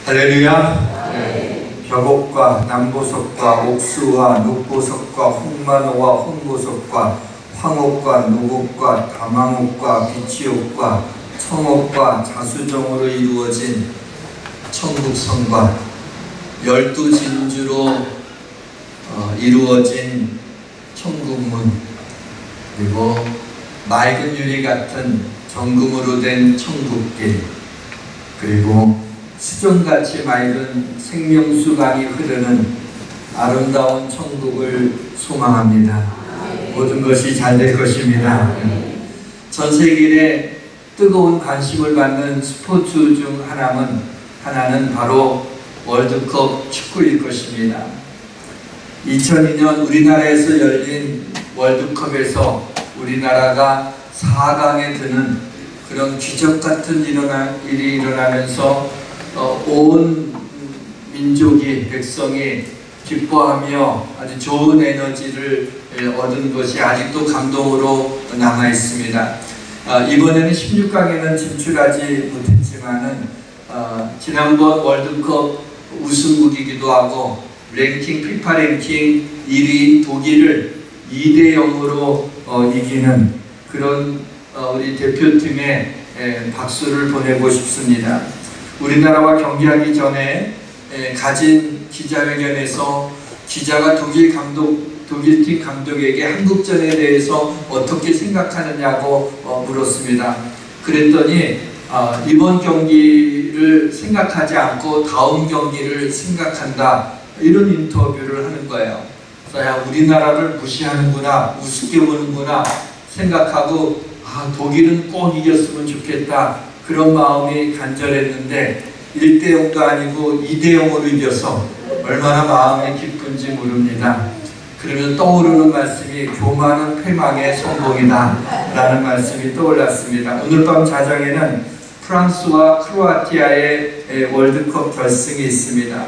할렐루야. 벽옥과 남보석과 옥수와 녹보석과 홍만호와 홍보석과 황옥과 녹옥과 다망옥과 비치옥과 청옥과 자수정으로 이루어진 천국성과 12진주로 이루어진 천국문, 그리고 맑은 유리 같은 정금으로 된 천국길, 그리고 수정같이 맑은 생명수강이 흐르는 아름다운 천국을 소망합니다. 모든 것이 잘 될 것입니다. 전 세계에 뜨거운 관심을 받는 스포츠 중 하나는 바로 월드컵 축구일 것입니다. 2002년 우리나라에서 열린 월드컵에서 우리나라가 4강에 드는 그런 기적 같은 일이 일어나면서 온 민족이, 백성이 기뻐하며 아주 좋은 에너지를 얻은 것이 아직도 감동으로 남아 있습니다. 이번에는 16강에는 진출하지 못했지만은 지난번 월드컵 우승국이기도 하고 피파 랭킹 1위 독일을 2대0으로 이기는 그런 우리 대표팀에 박수를 보내고 싶습니다. 우리나라와 경기하기 전에 가진 기자회견에서 기자가 독일팀 감독에게 한국전에 대해서 어떻게 생각하느냐고 물었습니다. 그랬더니 이번 경기를 생각하지 않고 다음 경기를 생각한다, 이런 인터뷰를 하는 거예요. 그래서 야, 우리나라를 무시하는구나, 우습게 보는구나 생각하고 독일은 꼭 이겼으면 좋겠다, 그런 마음이 간절했는데 1대0도 아니고 2대0으로 이겨서 얼마나 마음이 기쁜지 모릅니다. 그러면 떠오르는 말씀이 교만은 패망의 성공이다 라는 말씀이 떠올랐습니다. 오늘 밤 자정에는 프랑스와 크로아티아의 월드컵 결승이 있습니다.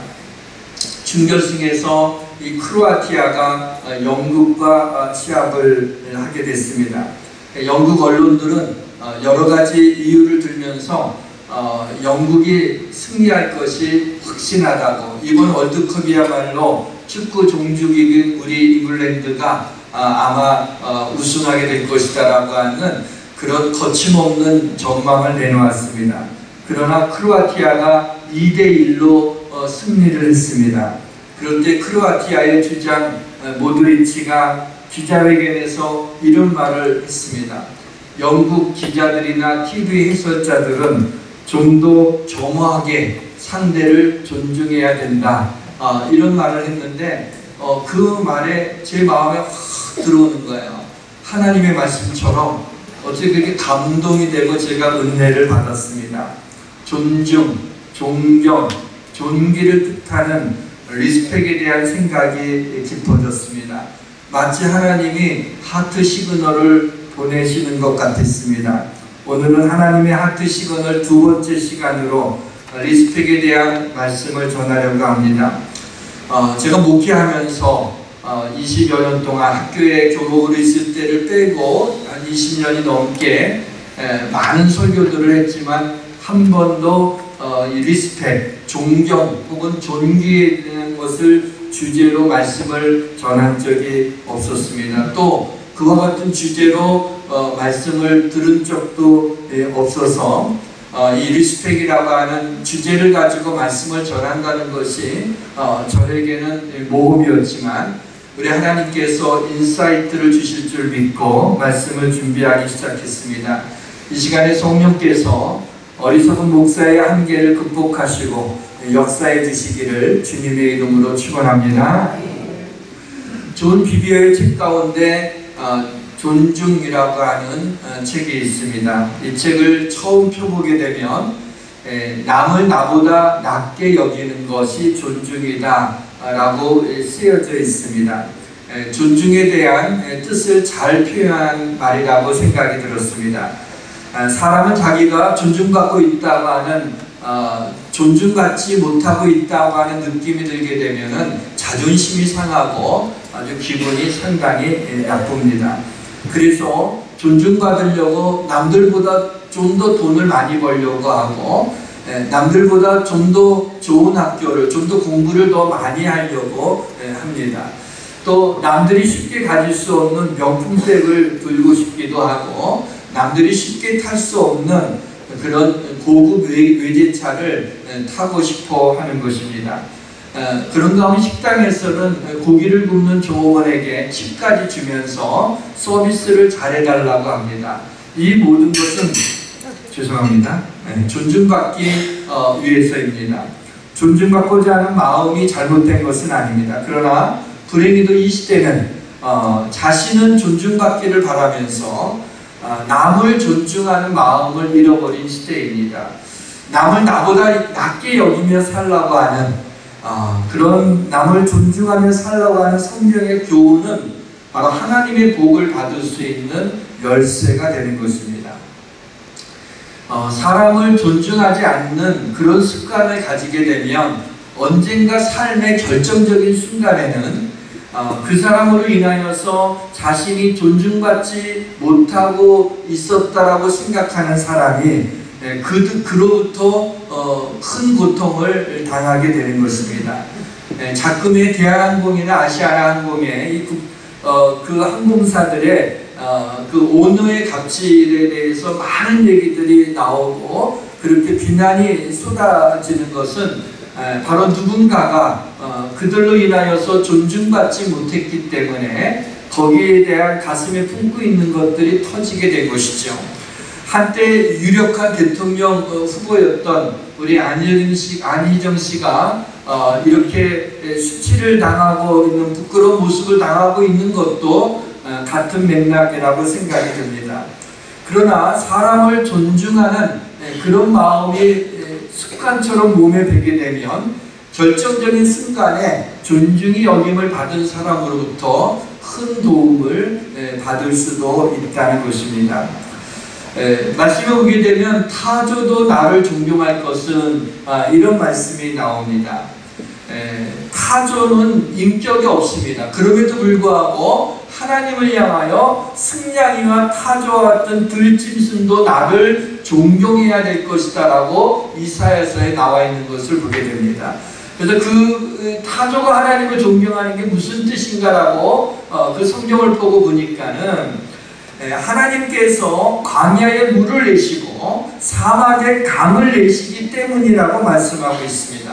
준결승에서 이 크로아티아가 영국과 시합을 하게 됐습니다. 영국 언론들은 여러 가지 이유를 들면서 영국이 승리할 것이 확신하다고, 이번 월드컵이야말로 축구 종주국인 우리 잉글랜드가 아마 우승하게 될 것이다 라고 하는 그런 거침없는 전망을 내놓았습니다. 그러나 크로아티아가 2대1로 승리를 했습니다. 그런데 크로아티아의 주장 모드리치가 기자회견에서 이런 말을 했습니다. 영국 기자들이나 TV 해설자들은 좀 더 겸허하게 상대를 존중해야 된다, 이런 말을 했는데 그 말에 제 마음에 확 들어오는 거예요. 하나님의 말씀처럼 어떻게 그렇게 감동이 되고 제가 은혜를 받았습니다. 존중, 존경, 존귀를 뜻하는 리스펙에 대한 생각이 깊어졌습니다. 마치 하나님이 하트 시그널을 보내시는 것 같았습니다. 오늘은 하나님의 하트 시그널 두 번째 시간으로 리스펙에 대한 말씀을 전하려고 합니다. 제가 목회하면서 20여 년 동안 학교에 교복으로 있을 때를 빼고 한 20년이 넘게 많은 설교들을 했지만 한 번도 이 리스펙, 존경 혹은 존귀에 대한 것을 주제로 말씀을 전한 적이 없었습니다. 또 그와 같은 주제로 말씀을 들은 적도 없어서 이 리스펙이라고 하는 주제를 가지고 말씀을 전한다는 것이 저에게는 모험이었지만 우리 하나님께서 인사이트를 주실 줄 믿고 말씀을 준비하기 시작했습니다. 이 시간에 성령께서 어리석은 목사의 한계를 극복하시고 역사에 드시기를 주님의 이름으로 축원합니다. 존 비비어의 책 가운데 존중이라고 하는 책이 있습니다. 이 책을 처음 펴보게 되면 남을 나보다 낮게 여기는 것이 존중이다 라고 쓰여져 있습니다. 존중에 대한 뜻을 잘 표현한 말이라고 생각이 들었습니다. 사람은 자기가 존중받고 있다고 하는 존중받지 못하고 있다고 하는 느낌이 들게 되면 자존심이 상하고 아주 기분이 상당히 나쁩니다. 그래서 존중받으려고 남들보다 좀 더 돈을 많이 벌려고 하고 남들보다 좀 더 좋은 학교를, 좀 더 공부를 더 많이 하려고 합니다. 또 남들이 쉽게 가질 수 없는 명품백을 들고 싶기도 하고, 남들이 쉽게 탈 수 없는 그런 고급 외제차를 타고 싶어 하는 것입니다. 그런 가운데 식당에서는 고기를 굽는 종업원에게 팁까지 주면서 서비스를 잘해달라고 합니다. 이 모든 것은 죄송합니다. 존중받기 위해서입니다. 존중받고자 하는 마음이 잘못된 것은 아닙니다. 그러나 불행히도 이 시대는 자신은 존중받기를 바라면서 남을 존중하는 마음을 잃어버린 시대입니다. 남을 나보다 낮게 여기며 살라고 하는 그런 남을 존중하며 살라고 하는 성경의 교훈은 바로 하나님의 복을 받을 수 있는 열쇠가 되는 것입니다. 사람을 존중하지 않는 그런 습관을 가지게 되면 언젠가 삶의 결정적인 순간에는 그 사람으로 인하여서 자신이 존중받지 못하고 있었다라고 생각하는 사람이 그로부터 큰 고통을 당하게 되는 것입니다. 작금의 대한항공이나 아시아나항공의 그 항공사들의 그 오너의 갑질에 대해서 많은 얘기들이 나오고 그렇게 비난이 쏟아지는 것은 바로 누군가가 그들로 인하여서 존중받지 못했기 때문에 거기에 대한 가슴에 품고 있는 것들이 터지게 된 것이죠. 한때 유력한 대통령 후보였던 우리 안희정 씨가 이렇게 수치를 당하고 있는, 부끄러운 모습을 당하고 있는 것도 같은 맥락이라고 생각이 듭니다. 그러나 사람을 존중하는 그런 마음이 습관처럼 몸에 배게 되면 결정적인 순간에 존중이 여김을 받은 사람으로부터 큰 도움을 받을 수도 있다는 것입니다. 말씀에 오게 되면 타조도 나를 존경할 것은 이런 말씀이 나옵니다. 타조는 인격이 없습니다. 그럼에도 불구하고 하나님을 향하여 승냥이와 타조와 같은 들짐승도 나를 존경해야 될 것이다 라고 이사야서에 나와 있는 것을 보게 됩니다. 그래서 그 타조가 하나님을 존경하는 게 무슨 뜻인가 라고 그 성경을 보고 보니까는 하나님께서 광야에 물을 내시고 사막에 강을 내시기 때문이라고 말씀하고 있습니다.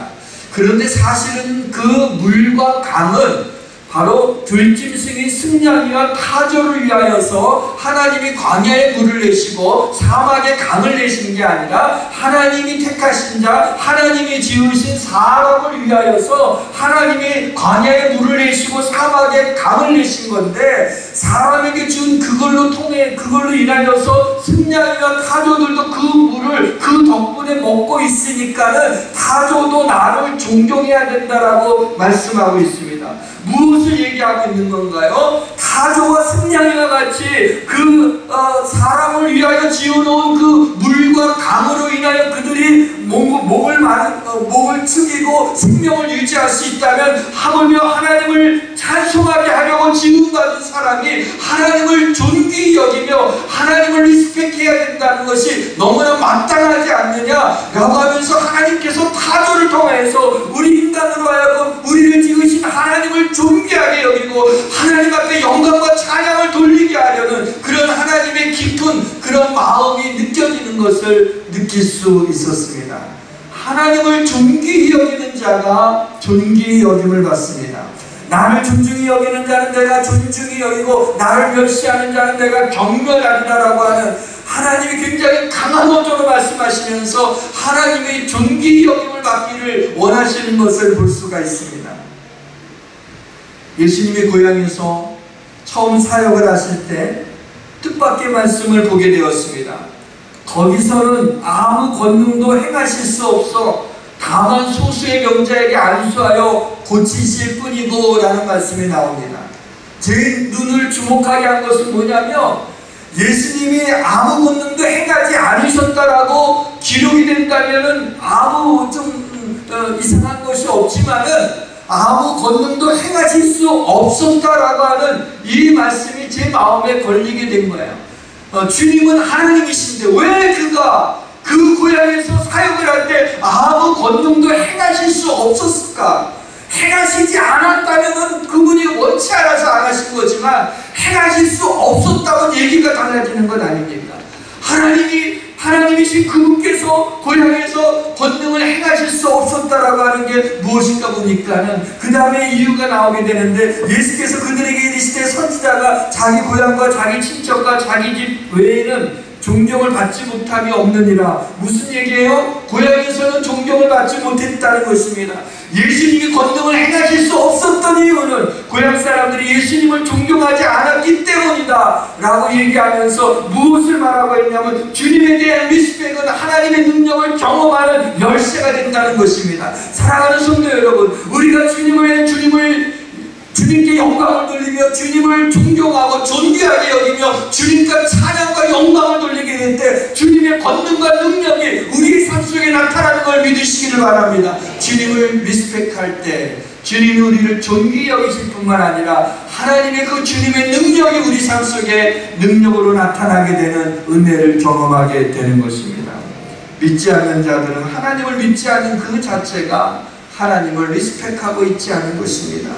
그런데 사실은 그 물과 강은 바로 들짐승인 승냥이와 타조를 위하여서 하나님이 광야에 물을 내시고 사막에 강을 내신 게 아니라 하나님이 택하신 자, 하나님이 지으신 사람을 위하여서 하나님이 광야에 물을 내시고 사막에 강을 내신 건데, 사람에게 준 그걸로 인하여서 승냥이와 타조들도 그 물을 그 덕분에 먹고 있으니까는 타조도 나를 존경해야 된다라고 말씀하고 있습니다. 무엇을 얘기하고 있는 건가요? 타조와 승냥이와 같이 그 사람을 위하여 지어놓은 그 물과 강으로 인하여 그들이 목을 축이고 생명을 유지할 수 있다면, 하물며 하나님을 찬송하게 하려고 지음받은 사람이 하나님을 존귀히 여기며 하나님을 리스펙해야 된다는 것이 너무나 마땅하지 않느냐라고 하면서 하나님께서 타조를 통해서 우리 인간으로 하여금 우리를 지으신 하나님을 존귀하게 여기고 하나님 앞에 영광과 찬양을 돌리게 하려는 그런 하나님의 깊은 그런 마음이 느껴지는 것을 느낄 수 있었습니다. 하나님을 존귀히 여기는 자가 존귀히 여김을 받습니다. 나를 존중히 여기는 자는 내가 존중히 여기고 나를 멸시하는 자는 내가 경멸하리라라고 하는 하나님이 굉장히 강한 어조로 말씀하시면서 하나님의 존귀히 여김을 받기를 원하시는 것을 볼 수가 있습니다. 예수님의 고향에서 처음 사역을 하실 때 뜻밖의 말씀을 보게 되었습니다. 거기서는 아무 권능도 행하실 수 없어 다만 소수의 병자에게 안수하여 고치실 뿐이고 라는 말씀이 나옵니다. 제 눈을 주목하게 한 것은 뭐냐면, 예수님이 아무 권능도 행하지 않으셨다라고 기록이 된다면 아무 이상한 것이 없지만은 아무 권능도 행하실 수 없었다라고 하는 이 말씀이 제 마음에 걸리게 된 거예요. 주님은 하나님이신데 왜 그가 그 고향에서 사역을 할 때 권능도 행하실 수 없었을까? 행하시지 않았다면 그분이 원치 않아서 안 하신 거지만 행하실 수 없었다면 얘기가 달라지는 건 아닙니까? 하나님이신 그분께서 고향에서 권능을 행하실 수 없었다라고 하는 게 무엇인가 보니까는 그 다음에 이유가 나오게 되는데, 예수께서 그들에게 이르시되 선지자가 자기 고향과 자기 친척과 자기 집 외에는 존경을 받지 못함이 없느니라. 무슨 얘기예요? 고향에서는 존경을 받지 못했다는 것입니다. 예수님이 권능을 행하실 수 없었던 이유는 고향 사람들이 예수님을 존경하지 않았기 때문이다 라고 얘기하면서 무엇을 말하고 있냐면, 주님에 대한 리스펙은 하나님의 능력을 경험하는 열쇠가 된다는 것입니다. 사랑하는 성도 여러분, 우리가 주님께 영광을 돌리며 주님을 존경하고 존귀하게 여기며 주님과 찬양과 영광을 돌리게 될 때 주님의 권능과 능력이 우리의 삶 속에 나타나는 걸 믿으시기를 바랍니다. 주님을 리스펙할 때 주님이 우리를 존귀히 여기실 뿐만 아니라 하나님의 그 주님의 능력이 우리 삶 속에 능력으로 나타나게 되는 은혜를 경험하게 되는 것입니다. 믿지 않는 자들은 하나님을 믿지 않는 그 자체가 하나님을 리스펙하고 있지 않은 것입니다.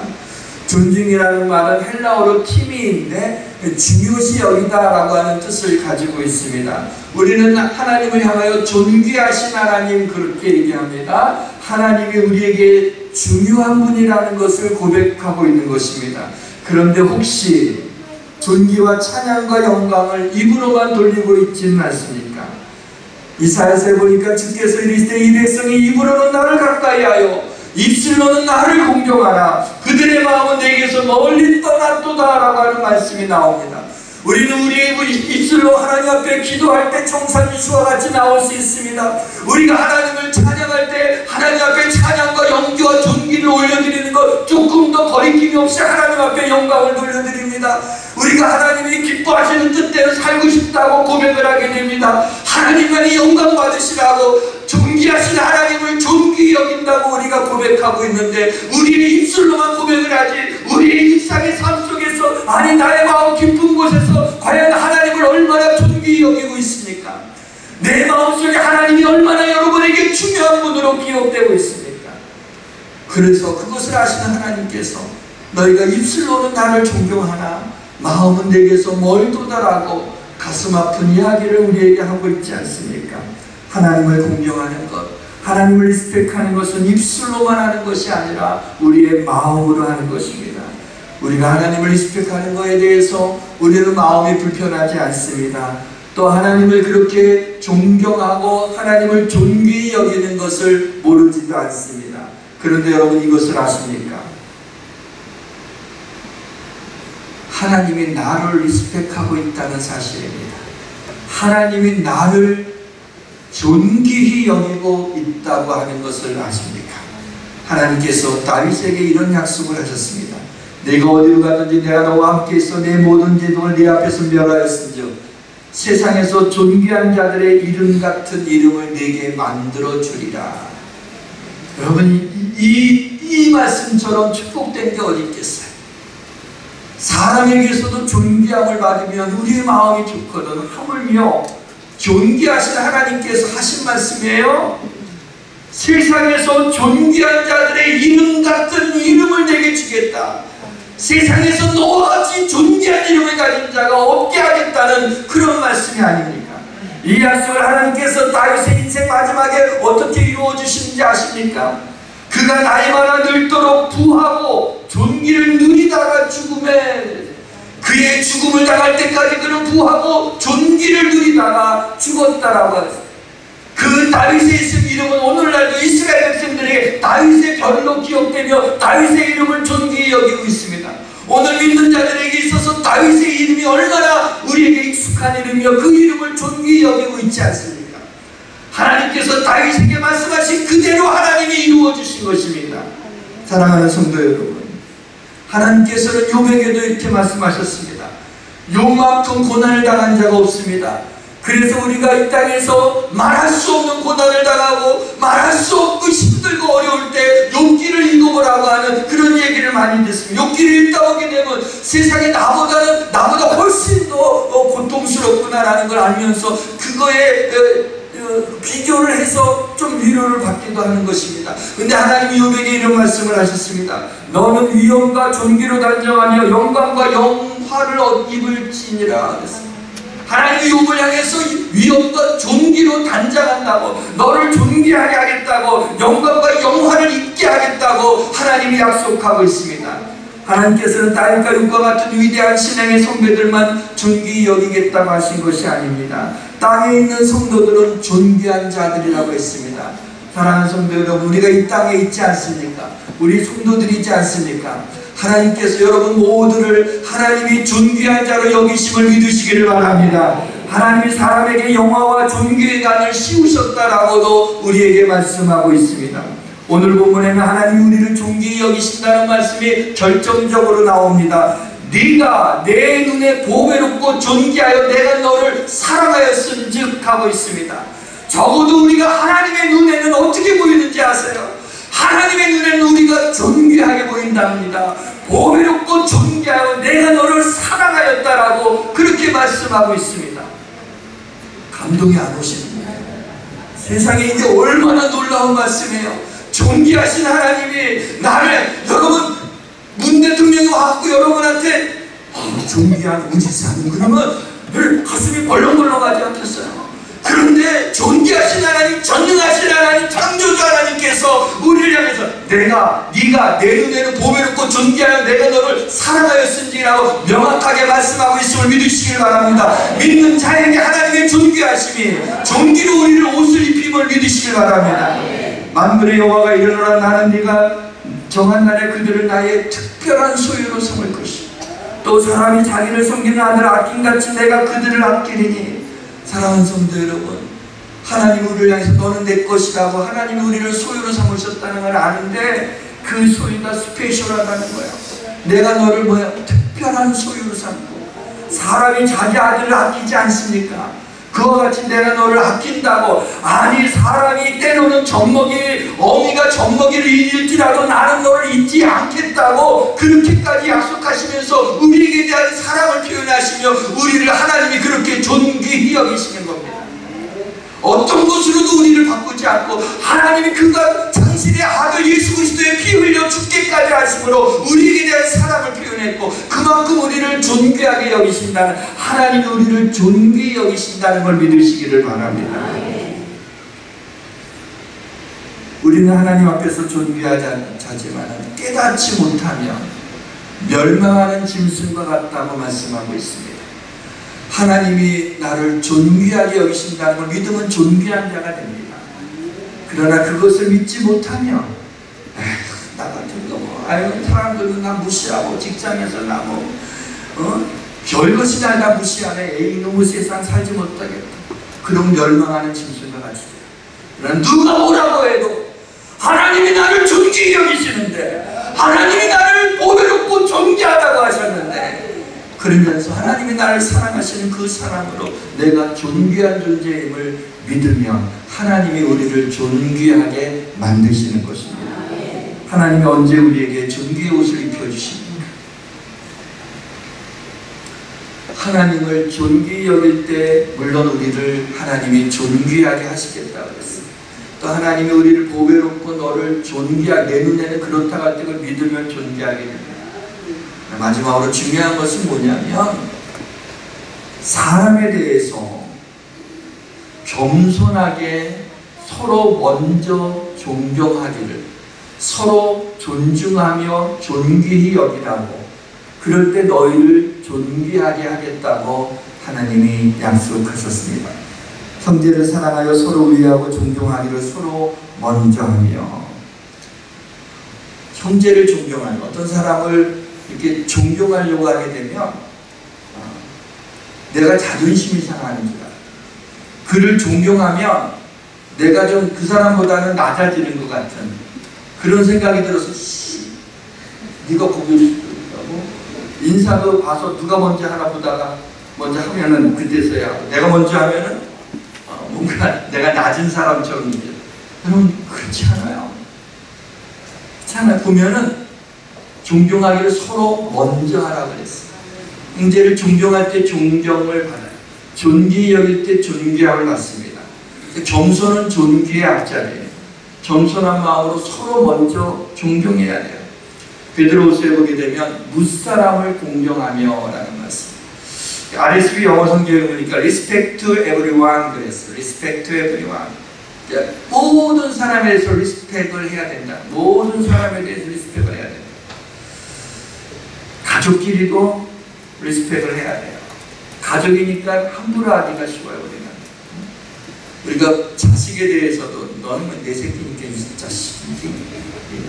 존중이라는 말은 헬라어로 티미인데 중요시 여기다라고 하는 뜻을 가지고 있습니다. 우리는 하나님을 향하여 존귀하신 하나님 그렇게 얘기합니다. 하나님이 우리에게 중요한 분이라는 것을 고백하고 있는 것입니다. 그런데 혹시 존귀와 찬양과 영광을 입으로만 돌리고 있지는 않습니까? 이사야서에 보니까 주께서 이르시되 이 백성이 입으로는 나를 가까이하여 입술로는 나를 공경하라. 그들의 마음은 내게서 멀리 떠났도다 라고 하는 말씀이 나옵니다. 우리는 우리의 입술로 하나님 앞에 기도할 때 청산유수와 같이 나올 수 있습니다. 우리가 하나님을 찬양할 때 하나님 앞에 찬양과 영기와 존귀를 올려드리는 것, 조금 더 거리낌이 없이 하나님 앞에 영광을 돌려드립니다. 우리가 하나님이 기뻐하시는 뜻대로 살고 싶다고 고백을 하게 됩니다. 하나님만이 영광 받으시라고 존귀하신 하나님을 존귀히 여긴다고 우리가 고백하고 있는데, 우리의 입술로만 고백을 하지 우리의 일상의 삶 속에서, 아니 나의 마음 깊은 곳에서 과연 하나님을 얼마나 존귀히 여기고 있습니까? 내 마음속에 하나님이 얼마나 여러분에게 중요한 분으로 기억되고 있습니까? 그래서 그것을 아시는 하나님께서 너희가 입술로는 나를 존경하나 마음은 내게서 멀도다라고 가슴 아픈 이야기를 우리에게 하고 있지 않습니까? 하나님을 공경하는 것, 하나님을 리스펙하는 것은 입술로만 하는 것이 아니라 우리의 마음으로 하는 것입니다. 우리가 하나님을 리스펙하는 것에 대해서 우리는 마음이 불편하지 않습니다. 또 하나님을 그렇게 존경하고 하나님을 존귀히 여기는 것을 모르지도 않습니다. 그런데 여러분 이것을 아십니까? 하나님이 나를 리스펙하고 있다는 사실입니다. 하나님이 나를 존귀히 여기고 있다고 하는 것을 아십니까? 하나님께서 다윗에게 이런 약속을 하셨습니다. 내가 어디로 가든지 내가 너와 함께 있어 내 모든 제동을 네 앞에서 멸하였은즉 세상에서 존귀한 자들의 이름 같은 이름을 내게 만들어 주리라. 여러분 이 말씀처럼 축복된 게 어디 있겠어요? 사람에게서도 존귀함을 받으면 우리의 마음이 좋거든. 하물며 존귀하신 하나님께서 하신 말씀이에요. 세상에서 존귀한 자들의 이름 같은 이름을 내게 주겠다. 세상에서 너와 같이 존귀한 이름을 가진 자가 없게 하겠다는 그런 말씀이 아닙니까? 이 약속을 하나님께서 다윗의 인생 마지막에 어떻게 이루어 주시는지 아십니까? 그가 나이 많아 늙도록 부하고 존귀를 누리다가 그의 죽음을 당할 때까지 그는 부하고 존귀를 누리다가 죽었다라고 하셨어요. 그 다윗의 이름은 오늘날도 이스라엘 백성들에게 다윗의 별로 기억되며 다윗의 이름을 존귀히 여기고 있습니다. 오늘 믿는 자들에게 있어서 다윗의 이름이 얼마나 우리에게 익숙한 이름이며 그 이름을 존귀히 여기고 있지 않습니까? 하나님께서 다윗에게 말씀하신 그대로 하나님이 이루어 주신 것입니다. 사랑하는 성도 여러분, 하나님께서는 욥에게도 이렇게 말씀하셨습니다. 욥만큼 고난을 당한 자가 없습니다. 그래서 우리가 이 땅에서 말할 수 없는 고난을 당하고 말할 수 없고 힘들고 어려울 때 욥기를 읽어보라고 하는 그런 얘기를 많이 듣습니다. 욥기를 읽다 보게 되면 세상에 나보다 훨씬 더 고통스럽구나라는 걸 알면서 그거에 비교를 해서 좀 위로를 받기도 하는 것입니다. 근데 하나님이 욥에게 이런 말씀을 하셨습니다. 너는 위엄과 존귀로 단정하며 영광과 영화를 입을지니라 그랬습니다. 하나님이 욥을 향해서 위엄과 존귀로 단장한다고, 너를 존귀하게 하겠다고, 영광과 영화를 입게 하겠다고 하나님이 약속하고 있습니다. 하나님께서는 다윗과 욥과 같은 위대한 신앙의 선배들만 존귀히 여기겠다고 하신 것이 아닙니다. 땅에 있는 성도들은 존귀한 자들이라고 했습니다. 사랑하는 성도 여러분, 우리가 이 땅에 있지 않습니까? 우리 성도들이 있지 않습니까? 하나님께서 여러분 모두를 하나님이 존귀한 자로 여기심을 믿으시기를 바랍니다. 하나님이 사람에게 영화와 존귀의 간을 씌우셨다라고도 우리에게 말씀하고 있습니다. 오늘 본문에는 하나님이 우리를 존귀히 여기신다는 말씀이 결정적으로 나옵니다. 네가 내 눈에 보배롭고 존귀하여 내가 너를 사랑하였은즉 하고 있습니다. 적어도 우리가 하나님의 눈에는 어떻게 보이는지 아세요? 하나님의 눈에는 우리가 존귀하게 보인답니다. 보배롭고 존귀하여 내가 너를 사랑하였다라고 그렇게 말씀하고 있습니다. 감동이 안 오십니까? 세상에 이게 얼마나 놀라운 말씀이에요. 존귀하신 하나님이 나를, 여러분 문 대통령이 와갖고 여러분한테 존귀한 우지사님 그러면 늘 가슴이 벌렁벌렁하지 않겠어요? 그런데 존귀하신 하나님, 전능하신 하나님, 창조주 하나님께서 우리를 향해서 네가 내 눈에는 보배롭고 존귀하여 내가 너를 사랑하였은지라고 명확하게 말씀하고 있음을 믿으시길 바랍니다. 믿는 자에게 하나님의 존귀하심이, 존귀로 우리를 옷을 입힘을 믿으시길 바랍니다. 만군의 여호와가 이르노라, 나는 네가 정한 날에 그들을 나의 특별한 소유로 삼을 것이고 또 사람이 자기를 섬기는 아들을 아낀같이 내가 그들을 아끼리니. 사랑하는 성도 여러분, 하나님 우리를 향해서 너는 내 것이라고 하나님이 우리를 소유로 삼으셨다는 걸 아는데 그 소유가 스페셜하다는 거예요. 내가 너를 특별한 소유로 삼고, 사람이 자기 아들을 아끼지 않습니까? 그와 같이 내가 너를 아낀다고. 아니, 사람이 때로는 어미가 젖먹이를 잃을지라도 나는 너를 잊지 않겠다고 그렇게까지 약속하시면서 우리에게 대한 사랑을 표현하시며 우리를 하나님이 그렇게 존귀히 여기시는 겁니다. 어떤 것으로도 우리를 바꾸지 않고 하나님이 그가 당신의 아들 예수 그리스도의 피 흘려 죽기까지 하심으로 우리에게 대한 사랑을 표현했고 그만큼 우리를 존귀하게 여기신다는, 하나님이 우리를 존귀히 여기신다는 걸 믿으시기를 바랍니다. 우리는 하나님 앞에서 존귀하자지만 깨닫지 못하면 멸망하는 짐승과 같다고 말씀하고 있습니다. 하나님이 나를 존귀하게 여기신다는 걸 믿으면 존귀한 자가 됩니다. 그러나 그것을 믿지 못하면 나 같은 거 사람들은 나 무시하고 직장에서 나 별것이 나 무시하네. 에이 너무 세상 살지 못하겠다. 그럼 멸망하는 짐승과 같이 돼요. 그러나 누가 뭐라고 해도 하나님이 나를 존귀히 여기시는데, 하나님이 나를 보배롭고 존귀하다고 하셨는데, 그러면서 하나님이 나를 사랑하시는 그 사랑으로 내가 존귀한 존재임을 믿으면 하나님이 우리를 존귀하게 만드시는 것입니다. 하나님이 언제 우리에게 존귀의 옷을 입혀주십니까? 하나님을 존귀히 여길 때 물론 우리를 하나님이 존귀하게 하시겠다고 했습니다. 또 하나님이 우리를 보배롭고 너를 존귀하게, 내 눈에는 그렇다고 할 때 그걸 믿으면 존귀하게 됩니다. 마지막으로 중요한 것은 뭐냐면 사람에 대해서 겸손하게 서로 먼저 존경하기를, 서로 존중하며 존귀히 여기라고, 그럴 때 너희를 존귀하게 하겠다고 하나님이 약속하셨습니다. 형제를 사랑하여 서로 위하고 존경하기를 서로 먼저 하며. 형제를 존경하는, 어떤 사람을 이렇게 존경하려고 하게 되면 내가 자존심이 상하는 줄 알아요. 그를 존경하면 내가 좀 그 사람보다는 낮아지는 것 같은 그런 생각이 들어서 네가 보기를 싶다고 인사도 봐서 누가 먼저 하나 보다가 먼저 하면은 그때서야 내가 먼저 하면은 뭔가 내가 낮은 사람처럼 느껴요. 여러분 그렇지 않아요. 그렇지 않아요. 보면은 존경하기를 서로 먼저 하라고 그랬어요. 형제를 존경할 때 존경을 받아요. 존귀히 여길 때 존귀함을 받습니다. 겸손은 존귀의 앞자리예요. 겸손한 마음으로 서로 먼저 존경해야 돼요. 베드로후서에 보게 되면 무사람을 공경하며 라는 말씀. RSV 영어 성경에 보니까 respect to everyone 그랬어요. respect to everyone. 모든 사람에 대해서 리스펙을 해야 된다. 모든 사람에 대해서 리스펙을 해야 된다. 가족끼리도 리스펙을 해야 돼요. 가족이니까 함부로 하기가 쉬워요. 우리가 자식에 대해서도 너는 내 새끼니까 이 자식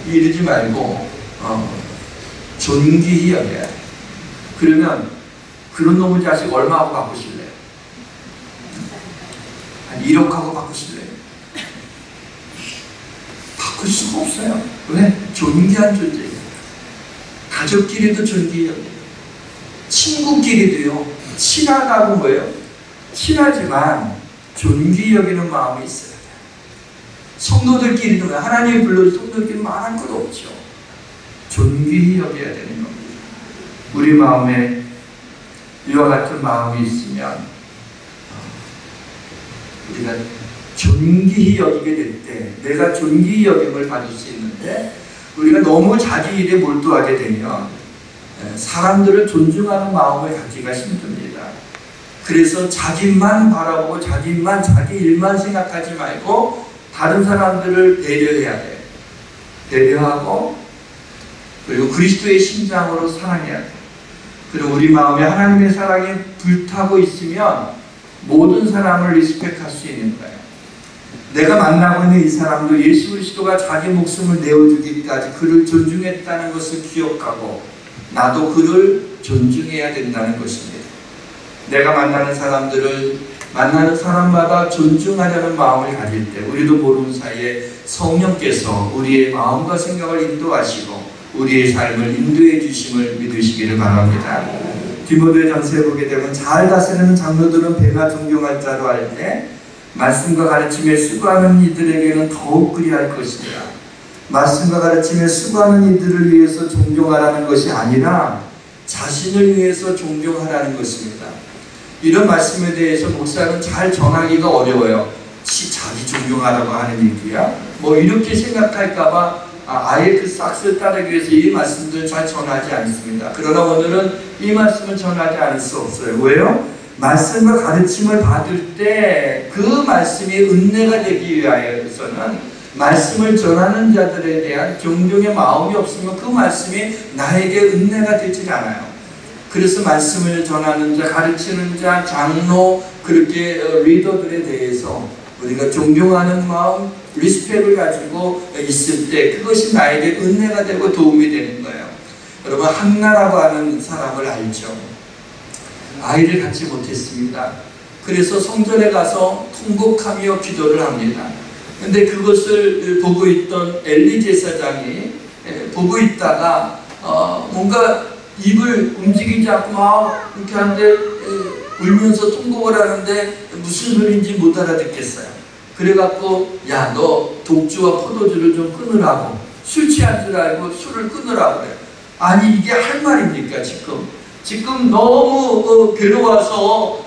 이러지 말고 존귀히 여겨야 돼. 그러면 그런 놈의 자식 얼마하고 바꾸실래요? 한 1억하고 바꾸실래요? 바꿀 수가 없어요. 왜? 존귀한 존재예요. 가족끼리도 존귀히 여겨요. 친구끼리도요. 친하다고 뭐예요? 친하지만 존귀히 여기는 마음이 있어야 돼요. 성도들끼리도 하나님이 불러준 성도들끼리 말할 것 없죠. 존귀히 여겨야 되는 겁니다. 우리 마음에 이와 같은 마음이 있으면 우리가 존귀히 여기게 될 때 내가 존귀히 여김을 받을 수 있는데 우리가 너무 자기 일에 몰두하게 되면 사람들을 존중하는 마음을 갖기가 힘듭니다. 그래서 자기만 바라보고 자기만 자기 일만 생각하지 말고 다른 사람들을 배려해야 돼요. 배려하고 그리고 그리스도의 심장으로 사랑해야 돼요. 그리고 우리 마음에 하나님의 사랑이 불타고 있으면 모든 사람을 리스펙할 수 있는 거예요. 내가 만나고 있는 이 사람도 예수 그리스도가 자기 목숨을 내어주기까지 그를 존중했다는 것을 기억하고 나도 그를 존중해야 된다는 것입니다. 내가 만나는 사람들을 만나는 사람마다 존중하려는 마음을 가질 때 우리도 모르는 사이에 성령께서 우리의 마음과 생각을 인도하시고 우리의 삶을 인도해 주심을 믿으시기를 바랍니다. 디모데전서에 보게 되면 잘 다스리는 장로들은 배나 존경할 자로 알 때 말씀과 가르침에 수고하는 이들에게는 더욱 그리할 것이니라. 말씀과 가르침에 수고하는 이들을 위해서 존경하라는 것이 아니라 자신을 위해서 존경하라는 것입니다. 이런 말씀에 대해서 목사는 잘 전하기가 어려워요. 자기 존경하라고 하는 얘기야? 뭐 이렇게 생각할까봐 아예 그 싹스를 따르기 위해서 이 말씀들을 잘 전하지 않습니다. 그러나 오늘은 이 말씀을 전하지 않을 수 없어요. 왜요? 말씀과 가르침을 받을 때 그 말씀이 은혜가 되기 위하여서는 말씀을 전하는 자들에 대한 존경의 마음이 없으면 그 말씀이 나에게 은혜가 되질 않아요. 그래서 말씀을 전하는 자, 가르치는 자, 장로, 그렇게 리더들에 대해서 우리가 존경하는 마음, 리스펙을 가지고 있을 때 그것이 나에게 은혜가 되고 도움이 되는 거예요. 여러분, 한나라고 하는 사람을 알죠? 아이를 갖지 못했습니다. 그래서 성전에 가서 통곡하며 기도를 합니다. 근데 그것을 보고 있던 엘리 제사장이 보고 있다가 뭔가 입을 움직이지 않고 막 이렇게 하는데 울면서 통곡을 하는데 무슨 소리인지 못 알아듣겠어요. 그래갖고 야, 너 독주와 포도주를 좀 끊으라고, 술 취한 줄 알고 술을 끊으라고 그래. 아니 이게 할 말입니까? 지금 너무 괴로워서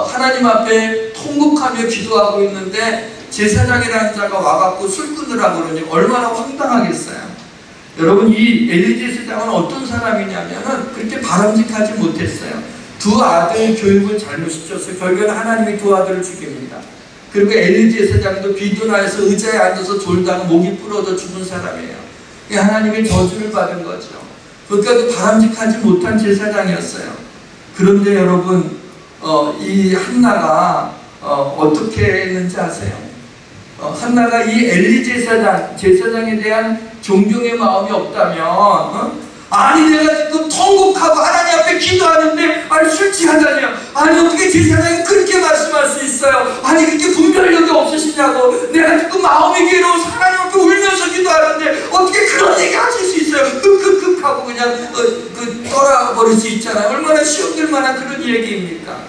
하나님 앞에 통곡하며 기도하고 있는데 제사장이라는 자가 와갖고 술 끊으라고 그러니 얼마나 황당하겠어요. 여러분, 이 엘리 제사장은 어떤 사람이냐면은 그렇게 바람직하지 못했어요. 두 아들 교육을 잘못 시켰어요. 결국에는 하나님이 두 아들을 죽입니다. 그리고 엘리 제사장도 비두나에서 의자에 앉아서 졸다가 목이 부러져 죽은 사람이에요. 하나님의 저주를 받은 거죠. 그러니까 바람직하지 못한 제사장이었어요. 그런데 여러분, 이 한나가 어떻게 했는지 아세요? 한나가 이 엘리 제사장에 대한 존경의 마음이 없다면 아니 내가 지금 통곡하고 하나님 앞에 기도하는데 아니 술 취하다니요. 아니 어떻게 제사장이 그렇게 말씀할 수 있어요? 아니 그렇게 분별력이 없으시냐고. 내가 지금 마음이 괴로워서 하나님 앞에 울면서 기도하는데 어떻게 그런 얘기 하실 수 있어요? 흑흑흑 하고 그냥 떠나버릴 수 있잖아요. 얼마나 시험될 만한 그런 얘기입니까?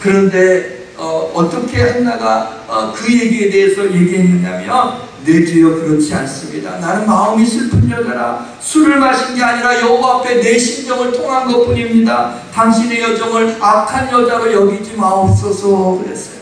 그런데 어떻게 한나가 그 얘기에 대해서 얘기했느냐면 내 주여 그렇지 않습니다. 나는 마음이 슬픈 여자라 술을 마신 게 아니라 여호와 앞에 내 심정을 통한 것뿐입니다. 당신의 여정을 악한 여자로 여기지 마옵소서 그랬어요.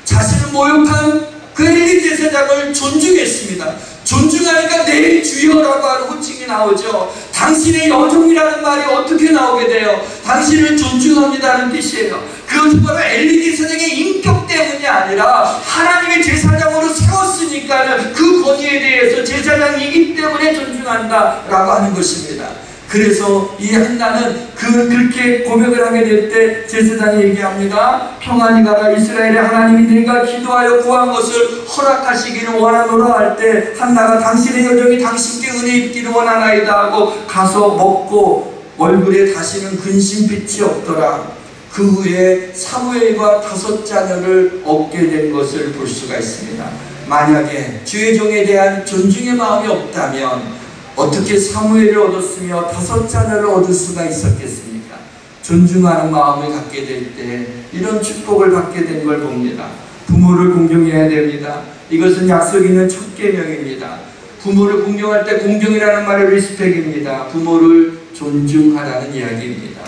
자신을 모욕한 그 엘리 제사장을 존중했습니다. 존중하니까 내 주여라고 하는 호칭이 나오죠. 당신의 여종이라는 말이 어떻게 나오게 돼요? 당신을 존중합니다는 뜻이에요. 그것은 바로 엘리 제사장의 인격 때문이 아니라 하나님의 제사장으로 세웠으니까는 그 권위에 대해서 제사장이기 때문에 존중한다라고 하는 것입니다. 그래서 이 한나는 그렇게 고백을 하게 될 때 제사장이 얘기합니다. 평안히 가라. 이스라엘의 하나님이 내가 기도하여 구한 것을 허락하시기를 원하노라 할 때 한나가 당신의 여종이 당신께 은혜 입기를 원하나이다 하고 가서 먹고 얼굴에 다시는 근심빛이 없더라. 그 후에 사무엘과 5 자녀를 얻게 된 것을 볼 수가 있습니다. 만약에 주의 종에 대한 존중의 마음이 없다면 어떻게 사무엘을 얻었으며 5 자녀를 얻을 수가 있었겠습니까? 존중하는 마음을 갖게 될 때 이런 축복을 받게 된 걸 봅니다. 부모를 공경해야 됩니다. 이것은 약속 있는 첫 계명입니다. 부모를 공경할 때 공경이라는 말은 리스펙입니다. 부모를 존중하라는 이야기입니다.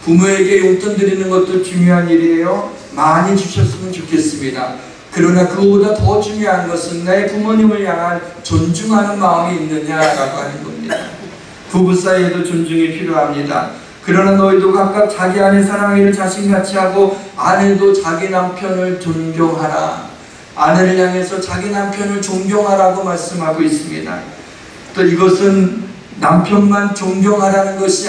부모에게 용돈 드리는 것도 중요한 일이에요. 많이 주셨으면 좋겠습니다. 그러나 그보다 더 중요한 것은 내 부모님을 향한 존중하는 마음이 있느냐라고 하는 겁니다. 부부 사이에도 존중이 필요합니다. 그러나 너희도 각각 자기 아내 사랑하기를 자신같이 하고 아내도 자기 남편을 존경하라. 아내를 향해서 자기 남편을 존경하라고 말씀하고 있습니다. 또 이것은 남편만 존경하라는 것이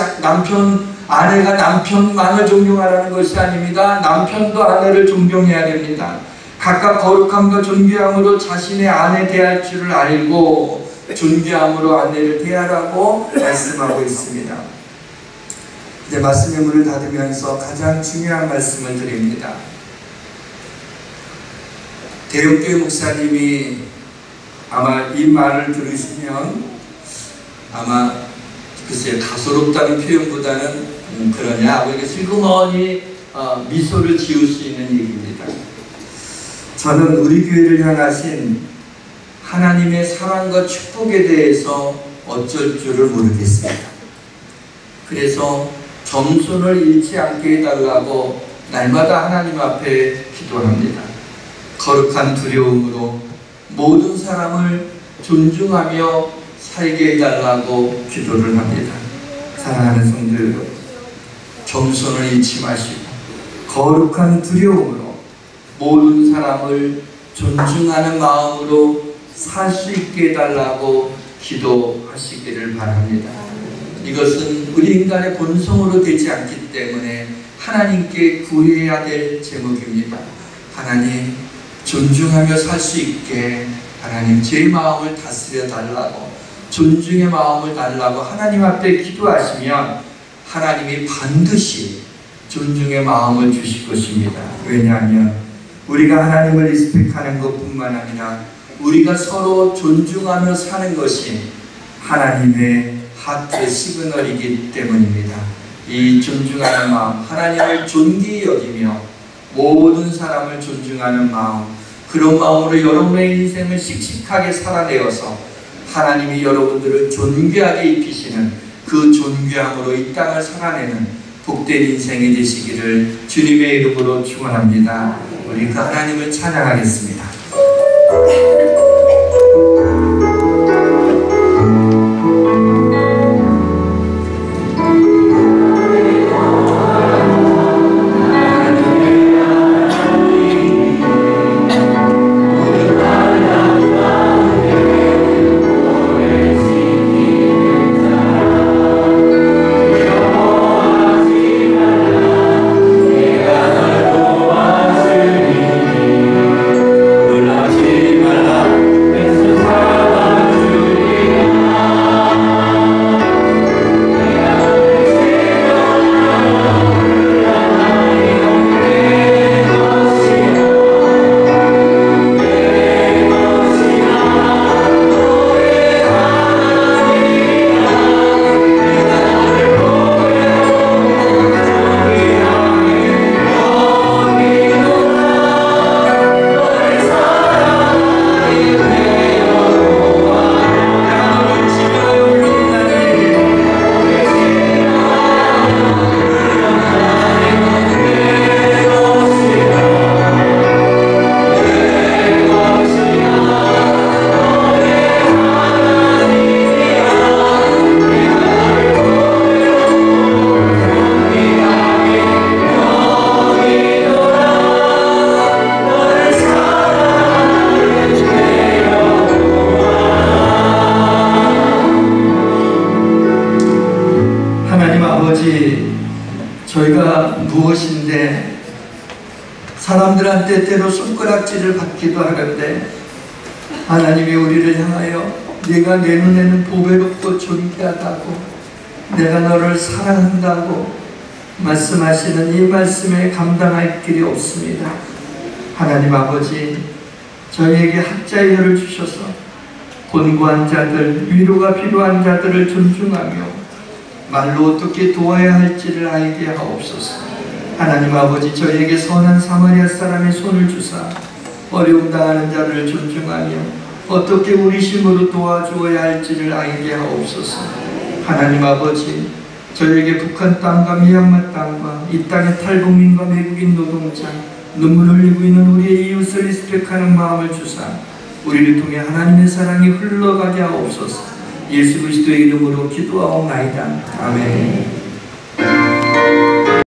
아내가 남편만을 존경하라는 것이 아닙니다. 남편도 아내를 존경해야 됩니다. 각각 거룩함과 존귀함으로 자신의 아내 대할 줄을 알고 존귀함으로 아내를 대하라고 말씀하고 있습니다. 이제 말씀의 문을 닫으면서 가장 중요한 말씀을 드립니다. 대형교회 목사님이 아마 이 말을 들으시면 아마 글쎄요, 가소롭다는 표현보다는 그러냐 이렇게 슬그머니 미소를 지을 수 있는 얘기입니다. 저는 우리 교회를 향하신 하나님의 사랑과 축복에 대해서 어쩔 줄을 모르겠습니다. 그래서 겸손을 잃지 않게 해달라고 날마다 하나님 앞에 기도합니다. 거룩한 두려움으로 모든 사람을 존중하며 살게 해달라고 기도를 합니다. 사랑하는 성도 여러분, 겸손을 잃지 마시고 거룩한 두려움으로 모든 사람을 존중하는 마음으로 살 수 있게 해달라고 기도하시기를 바랍니다. 이것은 우리 인간의 본성으로 되지 않기 때문에 하나님께 구해야 될 제목입니다. 하나님, 존중하며 살 수 있게 하나님 제 마음을 다스려 달라고, 존중의 마음을 달라고 하나님 앞에 기도하시면 하나님이 반드시 존중의 마음을 주실 것입니다. 왜냐하면 우리가 하나님을 리스펙하는 것뿐만 아니라 우리가 서로 존중하며 사는 것이 하나님의 하트 시그널이기 때문입니다. 이 존중하는 마음, 하나님을 존귀히 여기며 모든 사람을 존중하는 마음, 그런 마음으로 여러분의 인생을 씩씩하게 살아내어서 하나님이 여러분들을 존귀하게 입히시는 그 존귀함으로 이 땅을 살아내는 복된 인생이 되시기를 주님의 이름으로 축원합니다. 우리 그 하나님을 찬양하겠습니다. 그들한테 때로 손가락질을 받기도 하는데 하나님이 우리를 향하여 네가 내 눈에는 보배롭고 존귀하다고, 내가 너를 사랑한다고 말씀하시는 이 말씀에 감당할 길이 없습니다. 하나님 아버지, 저희에게 학자의 혀를 주셔서 곤고한 자들, 위로가 필요한 자들을 존중하며 말로 어떻게 도와야 할지를 알게 하옵소서. 하나님 아버지, 저희에게 선한 사마리아 사람의 손을 주사 어려움 당하는 자들을 존중하며 어떻게 우리 힘으로 도와주어야 할지를 알게 하옵소서. 하나님 아버지, 저희에게 북한 땅과 미얀마 땅과 이 땅의 탈북민과 외국인 노동자, 눈물 흘리고 있는 우리의 이웃을 리스펙하는 마음을 주사 우리를 통해 하나님의 사랑이 흘러가게 하옵소서. 예수 그리스도의 이름으로 기도하옵나이다. 아멘.